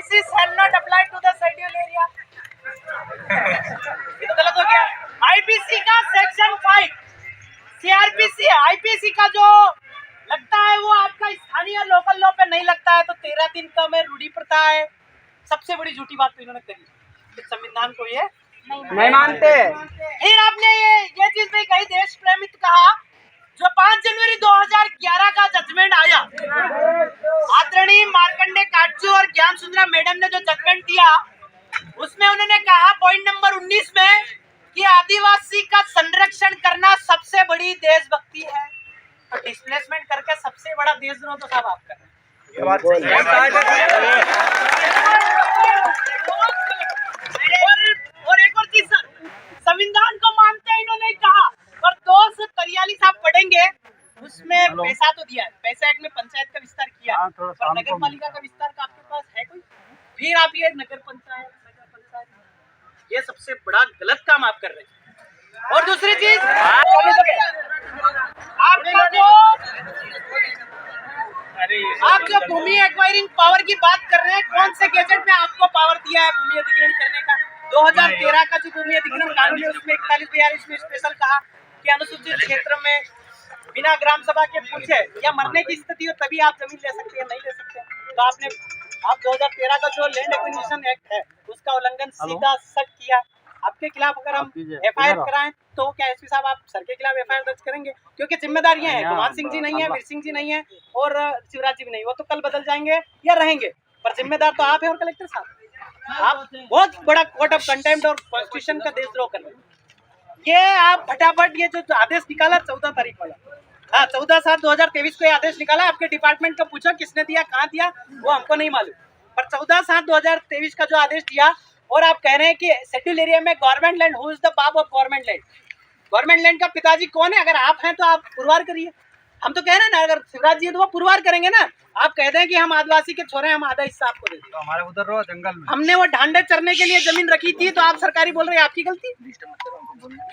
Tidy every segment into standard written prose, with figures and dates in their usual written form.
IPC shall not apply to the scheduled area. ये तो गलत हो गया। IPC का सेक्शन 5 CRPC IPC का जो लगता है वो आपका स्थानीय लोकल लॉ पे नहीं लगता है, तो 13(3) का में रूढ़ी प्रथा है। सबसे बड़ी झूठी बात तो इन्होंने करी, संविधान को ये नहीं मानते। फिर आपने ये चीज भी कही, देश प्रेमित कहा। जो 5 जनवरी 2011 का जजमेंट आया, आदरणीय मार्कंडे काटजू और ज्ञान सुंदरा मैडम ने जो जजमेंट दिया, उसमें उन्होंने कहा पॉइंट नंबर 19 में कि आदिवासी का संरक्षण करना सबसे बड़ी देशभक्ति है। तो डिस्प्लेसमेंट करके सबसे बड़ा देशद्रोह तो साहब आप कर रहे हैं। ये बात सही है। और एक और चीज सर, संविधान को मानते हैं इन्होंने कहा, और 243 आप पढ़ेंगे उसमें पैसा तो दिया है, पैसा एक में पंचायत का विस्तार किया, और नगर पालिका का विस्तार का आपके पास है कोई? फिर आप ये नगर पंचायत, ये सबसे बड़ा गलत काम आप कर रहे हैं। और दूसरी चीज, आप जो भूमि एक्वायरिंग पावर की बात कर रहे हैं, कौन से गैजेट में आपको पावर दिया है भूमि अधिग्रहण करने का? 2013 का जो भूमि अधिग्रहण कानून है उसमें 41-42 में स्पेशल कहा कि अनुसूचित क्षेत्र में बिना ग्राम सभा के पूछे या मरने की स्थिति हो तभी आप जमीन ले सकते हैं, नहीं ले सकते। तो आप 2013 का जो लैंड एक्विजिशन एक्ट है उसका उल्लंघन सीधा सख्त किया। आपके खिलाफ अगर हम FIR कराएं तो क्या एसपी साहब आप सर के खिलाफ FIR दर्ज करेंगे? क्योंकि जिम्मेदारियां हैं, कुमार सिंह जी नहीं है, वीर सिंह जी नहीं है और शिवराज जी भी नहीं, वो तो कल बदल जाएंगे या रहेंगे, पर जिम्मेदार तो आप है और कलेक्टर साहब। आप बहुत बड़ा कोर्ट ऑफ कंटेम्प्ट और कॉन्स्टिट्यूशन का देशद्रोह कर रहे हैं। ये आप फटाफट ये जो आदेश निकाला 14 तारीख वाला, हाँ 14/7/2023 को ये आदेश निकाला, आपके डिपार्टमेंट को पूछो किसने दिया, कहाँ दिया, वो हमको नहीं मालूम, पर 14/7/2023 का जो आदेश दिया, और आप कह रहे हैं कि शेड्यूल एरिया में government land, who is the बाप of government land? Government land का पिताजी कौन है? अगर आप हैं तो आप पुरवार करिए। हम तो कह रहे हैं ना, अगर शिवराज जी है तो वो पुरवार करेंगे ना। आप कहते हैं कि हम आदिवासी के छोरे, हम आधा हिस्सा आपको दे दें, तो हमारे उधर रहो जंगल में, हमने वो ढांडे चरने के लिए जमीन रखी थी, तो आप सरकारी बोल रहे हैं आपकी गलती।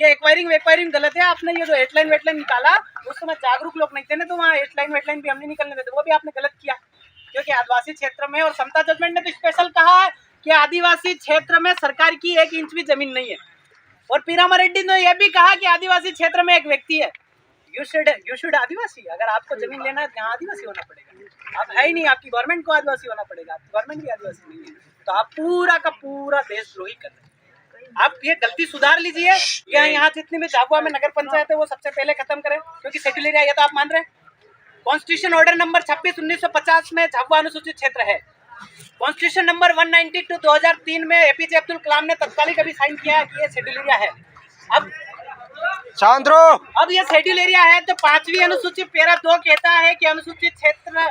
ये एक्वायरिंग गलत है। आपने ये जो हेडलाइन वेटलाइन निकाला उस समय जागरूक लोग नहीं थे ना, तो वहाँ हेडलाइन वेटलाइन भी हमने निकलने देते, वो भी आपने गलत किया, क्योंकि आदिवासी क्षेत्र में, और समता जजमेंट ने तो स्पेशल कहा है कि आदिवासी क्षेत्र में सरकार की 1 इंच भी जमीन नहीं है। और पीरामा रेड्डी ने यह भी कहा कि आदिवासी क्षेत्र में एक व्यक्ति है, यू शुड आदिवासी। अगर आपको जमीन लेना है यहाँ आदिवासी होना पड़ेगा, आप है ही नहीं, आपकी गवर्नमेंट को आदिवासी होना पड़ेगा, आपकी गवर्नमेंट भी आदिवासी नहीं है, तो आप पूरा का पूरा देशद्रोही कर रहे हैं। आप ये गलती सुधार लीजिए, या यहाँ जितनी भी झाबुआ में नगर पंचायत है वो सबसे पहले खत्म करें, क्योंकि शेड्यूल एरिया ये तो आप मान रहे हैं। कॉन्स्टिट्यूशन ऑर्डर नंबर 26/1950 में झाबुआ अनुसूचित क्षेत्र है। कॉन्स्टिट्यूशन नंबर 192 2003 में APJ अब्दुल कलाम ने तत्कालिक अभी साइन किया है कि ये शेड्यूल एरिया है। अब शांत रहो। अब ये शेड्यूल एरिया है, तो 5वीं अनुसूची पैरा 2 कहता है कि अनुसूचित क्षेत्र